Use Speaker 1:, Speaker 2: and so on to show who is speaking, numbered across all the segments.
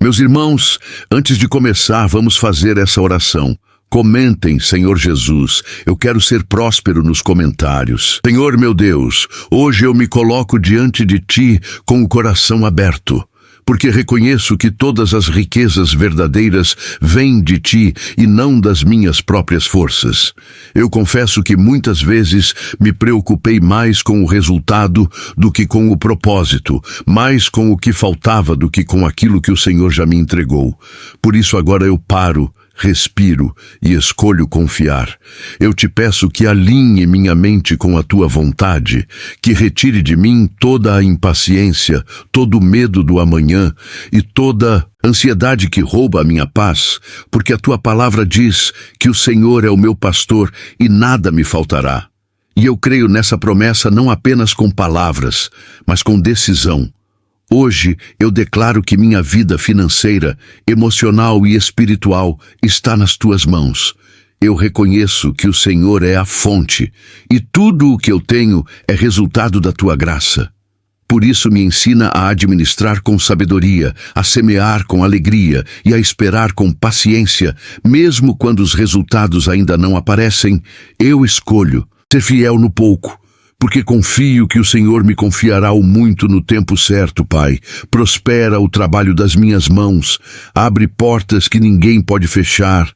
Speaker 1: Meus irmãos, antes de começar, vamos fazer essa oração. Comentem, Senhor Jesus, eu quero ser próspero nos comentários. Senhor meu Deus, hoje eu me coloco diante de Ti com o coração aberto, porque reconheço que todas as riquezas verdadeiras vêm de Ti e não das minhas próprias forças. Eu confesso que muitas vezes me preocupei mais com o resultado do que com o propósito, mais com o que faltava do que com aquilo que o Senhor já me entregou. Por isso agora eu paro, respiro e escolho confiar. Eu te peço que alinhe minha mente com a Tua vontade, que retire de mim toda a impaciência, todo o medo do amanhã e toda ansiedade que rouba a minha paz, porque a Tua palavra diz que o Senhor é o meu pastor e nada me faltará. E eu creio nessa promessa não apenas com palavras, mas com decisão. Hoje eu declaro que minha vida financeira, emocional e espiritual está nas Tuas mãos. Eu reconheço que o Senhor é a fonte e tudo o que eu tenho é resultado da Tua graça. Por isso me ensina a administrar com sabedoria, a semear com alegria e a esperar com paciência, mesmo quando os resultados ainda não aparecem. Eu escolho ser fiel no pouco, porque confio que o Senhor me confiará o muito no tempo certo, Pai. Prospera o trabalho das minhas mãos, abre portas que ninguém pode fechar,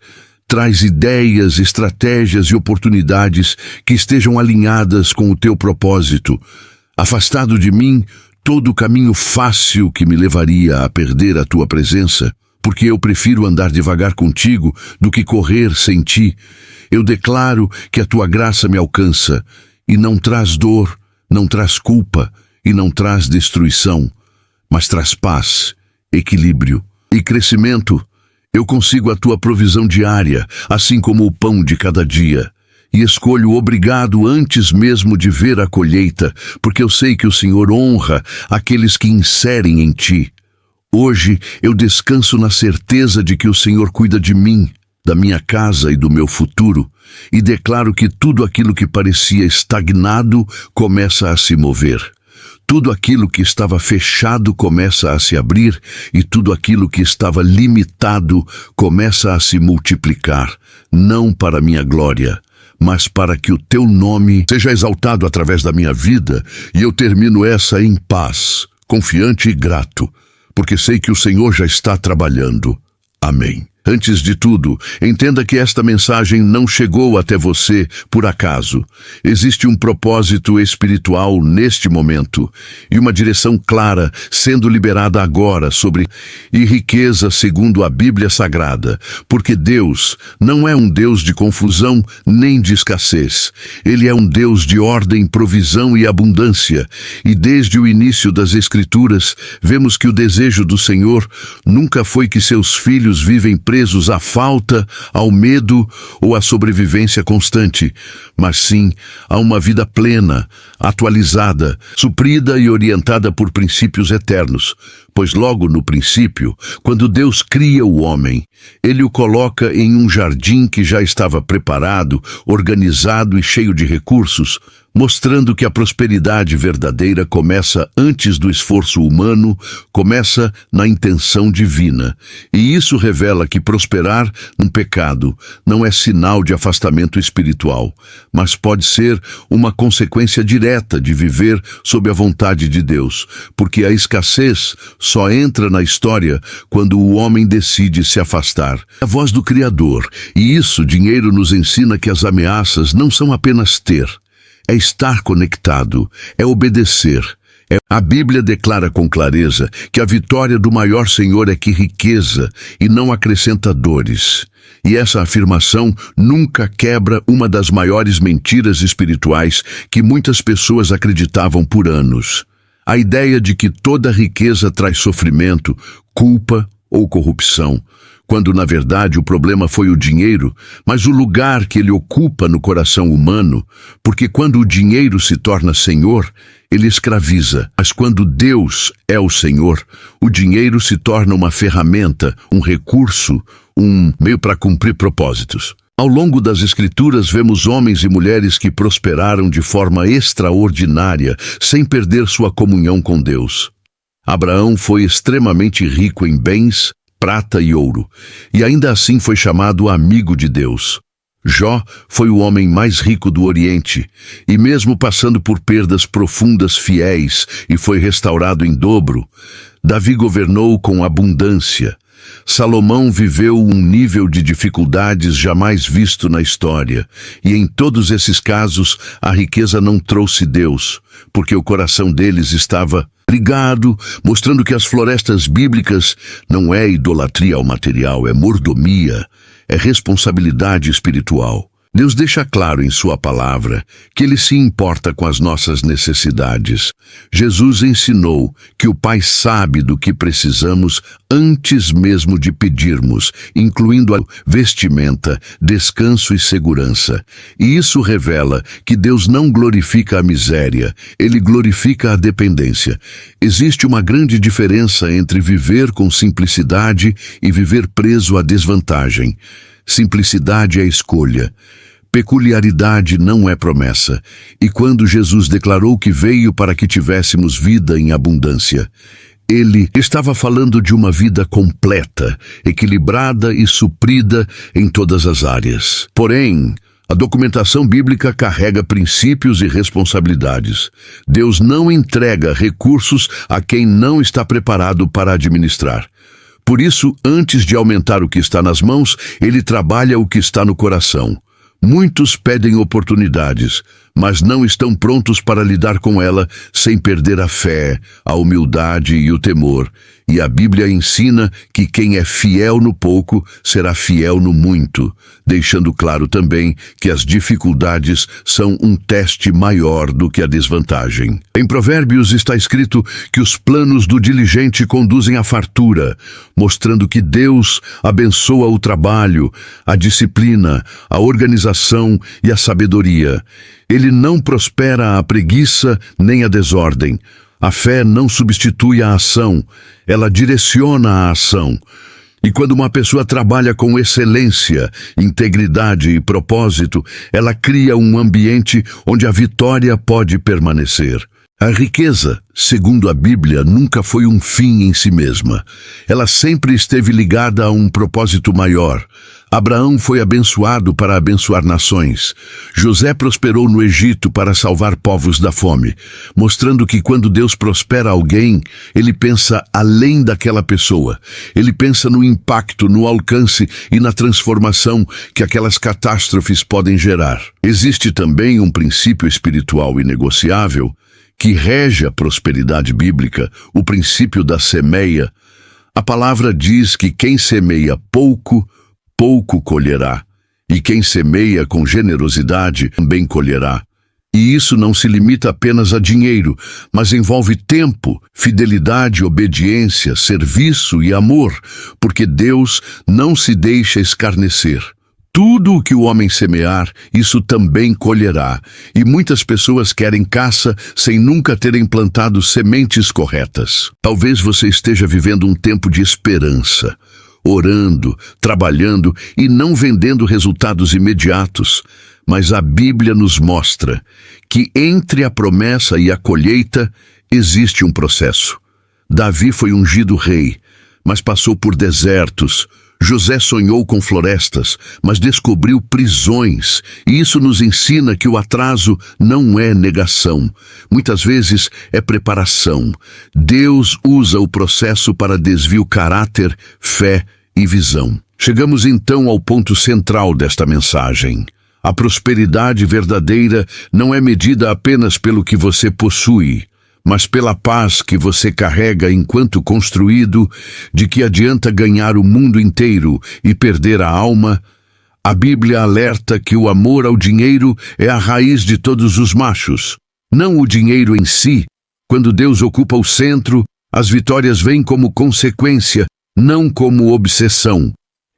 Speaker 1: traz ideias, estratégias e oportunidades que estejam alinhadas com o Teu propósito. Afastado de mim todo o caminho fácil que me levaria a perder a Tua presença, porque eu prefiro andar devagar contigo do que correr sem Ti. Eu declaro que a Tua graça me alcança, e não traz dor, não traz culpa e não traz destruição, mas traz paz, equilíbrio e crescimento. Eu consigo a Tua provisão diária, assim como o pão de cada dia. E escolho obrigado antes mesmo de ver a colheita, porque eu sei que o Senhor honra aqueles que inserem em Ti. Hoje eu descanso na certeza de que o Senhor cuida de mim, da minha casa e do meu futuro, e declaro que tudo aquilo que parecia estagnado começa a se mover. Tudo aquilo que estava fechado começa a se abrir, e tudo aquilo que estava limitado começa a se multiplicar, não para minha glória, mas para que o Teu nome seja exaltado através da minha vida, e eu termino essa em paz, confiante e grato, porque sei que o Senhor já está trabalhando. Amém. Antes de tudo, entenda que esta mensagem não chegou até você por acaso. Existe um propósito espiritual neste momento e uma direção clara sendo liberada agora sobre riqueza segundo a Bíblia Sagrada, porque Deus não é um Deus de confusão nem de escassez. Ele é um Deus de ordem, provisão e abundância. E desde o início das Escrituras, vemos que o desejo do Senhor nunca foi que seus filhos vivem presos à falta, ao medo ou à sobrevivência constante, mas sim a uma vida plena, atualizada, suprida e orientada por princípios eternos. Pois logo no princípio, quando Deus cria o homem, Ele o coloca em um jardim que já estava preparado, organizado e cheio de recursos, mostrando que a prosperidade verdadeira começa antes do esforço humano, começa na intenção divina. E isso revela que prosperar num pecado não é sinal de afastamento espiritual, mas pode ser uma consequência direta de viver sob a vontade de Deus, porque a escassez só entra na história quando o homem decide se afastar. É a voz do Criador, e isso, dinheiro, nos ensina que as ameaças não são apenas ter, é estar conectado, é obedecer. A Bíblia declara com clareza que a vitória do maior Senhor é que riqueza e não acrescenta dores. E essa afirmação nunca quebra uma das maiores mentiras espirituais que muitas pessoas acreditavam por anos. A ideia de que toda riqueza traz sofrimento, culpa ou corrupção, quando na verdade o problema foi o dinheiro, mas o lugar que ele ocupa no coração humano, porque quando o dinheiro se torna senhor, ele escraviza, mas quando Deus é o Senhor, o dinheiro se torna uma ferramenta, um recurso, um meio para cumprir propósitos. Ao longo das Escrituras vemos homens e mulheres que prosperaram de forma extraordinária, sem perder sua comunhão com Deus. Abraão foi extremamente rico em bens, prata e ouro, e ainda assim foi chamado amigo de Deus. Jó foi o homem mais rico do Oriente, e mesmo passando por perdas profundas fiéis e foi restaurado em dobro. Davi governou com abundância. Salomão viveu um nível de dificuldades jamais visto na história, e em todos esses casos a riqueza não trouxe Deus, porque o coração deles estava ligado, mostrando que as florestas bíblicas não é idolatria ao material, é mordomia, é responsabilidade espiritual. Deus deixa claro em sua palavra que Ele se importa com as nossas necessidades. Jesus ensinou que o Pai sabe do que precisamos antes mesmo de pedirmos, incluindo a vestimenta, descanso e segurança. E isso revela que Deus não glorifica a miséria, Ele glorifica a dependência. Existe uma grande diferença entre viver com simplicidade e viver preso à desvantagem. Simplicidade é escolha. Peculiaridade não é promessa. E quando Jesus declarou que veio para que tivéssemos vida em abundância, Ele estava falando de uma vida completa, equilibrada e suprida em todas as áreas. Porém, a documentação bíblica carrega princípios e responsabilidades. Deus não entrega recursos a quem não está preparado para administrar. Por isso, antes de aumentar o que está nas mãos, Ele trabalha o que está no coração. Muitos pedem oportunidades, mas não estão prontos para lidar com ela sem perder a fé, a humildade e o temor. E a Bíblia ensina que quem é fiel no pouco será fiel no muito, deixando claro também que as dificuldades são um teste maior do que a desvantagem. Em Provérbios está escrito que os planos do diligente conduzem à fartura, mostrando que Deus abençoa o trabalho, a disciplina, a organização e a sabedoria. Ele não prospera a preguiça nem a desordem. A fé não substitui a ação, ela direciona a ação. E quando uma pessoa trabalha com excelência, integridade e propósito, ela cria um ambiente onde a vitória pode permanecer. A riqueza, segundo a Bíblia, nunca foi um fim em si mesma. Ela sempre esteve ligada a um propósito maior. Abraão foi abençoado para abençoar nações. José prosperou no Egito para salvar povos da fome, mostrando que quando Deus prospera alguém, Ele pensa além daquela pessoa. Ele pensa no impacto, no alcance e na transformação que aquelas catástrofes podem gerar. Existe também um princípio espiritual inegociável que rege a prosperidade bíblica, o princípio da semeia. A palavra diz que quem semeia pouco, pouco colherá, e quem semeia com generosidade também colherá. E isso não se limita apenas a dinheiro, mas envolve tempo, fidelidade, obediência, serviço e amor, porque Deus não se deixa escarnecer. Tudo o que o homem semear, isso também colherá. E muitas pessoas querem caça sem nunca terem plantado sementes corretas. Talvez você esteja vivendo um tempo de esperança, orando, trabalhando e não vendendo resultados imediatos. Mas a Bíblia nos mostra que entre a promessa e a colheita existe um processo. Davi foi ungido rei, mas passou por desertos. José sonhou com florestas, mas descobriu prisões, e isso nos ensina que o atraso não é negação. Muitas vezes é preparação. Deus usa o processo para desviar o caráter, fé e visão. Chegamos então ao ponto central desta mensagem. A prosperidade verdadeira não é medida apenas pelo que você possui, mas pela paz que você carrega enquanto construído. De que adianta ganhar o mundo inteiro e perder a alma? A Bíblia alerta que o amor ao dinheiro é a raiz de todos os machos, não o dinheiro em si. Quando Deus ocupa o centro, as vitórias vêm como consequência, não como obsessão.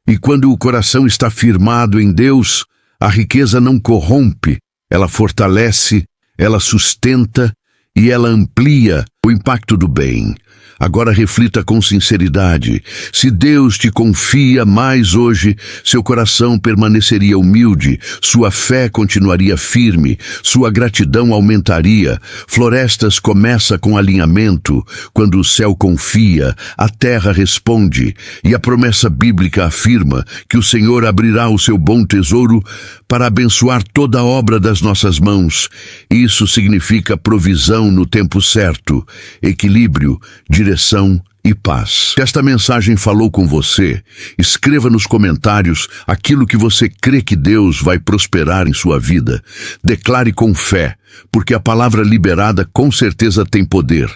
Speaker 1: E quando o coração está firmado em Deus, a riqueza não corrompe, ela fortalece, ela sustenta, e ela amplia o impacto do bem. Agora reflita com sinceridade. Se Deus te confia mais hoje, seu coração permaneceria humilde, sua fé continuaria firme, sua gratidão aumentaria. Florestas começa com alinhamento. Quando o céu confia, a terra responde. E a promessa bíblica afirma que o Senhor abrirá o seu bom tesouro para abençoar toda a obra das nossas mãos. Isso significa provisão no tempo certo, equilíbrio, direção e paz. Se esta mensagem falou com você, escreva nos comentários aquilo que você crê que Deus vai prosperar em sua vida. Declare com fé, porque a palavra liberada com certeza tem poder.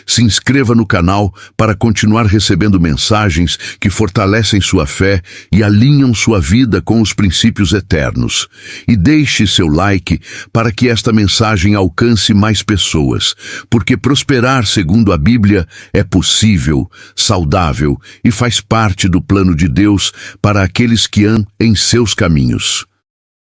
Speaker 1: Se inscreva no canal para continuar recebendo mensagens que fortalecem sua fé e alinham sua vida com os princípios eternos. E deixe seu like para que esta mensagem alcance mais pessoas, porque prosperar segundo a Bíblia é possível, saudável e faz parte do plano de Deus para aqueles que andam em seus caminhos.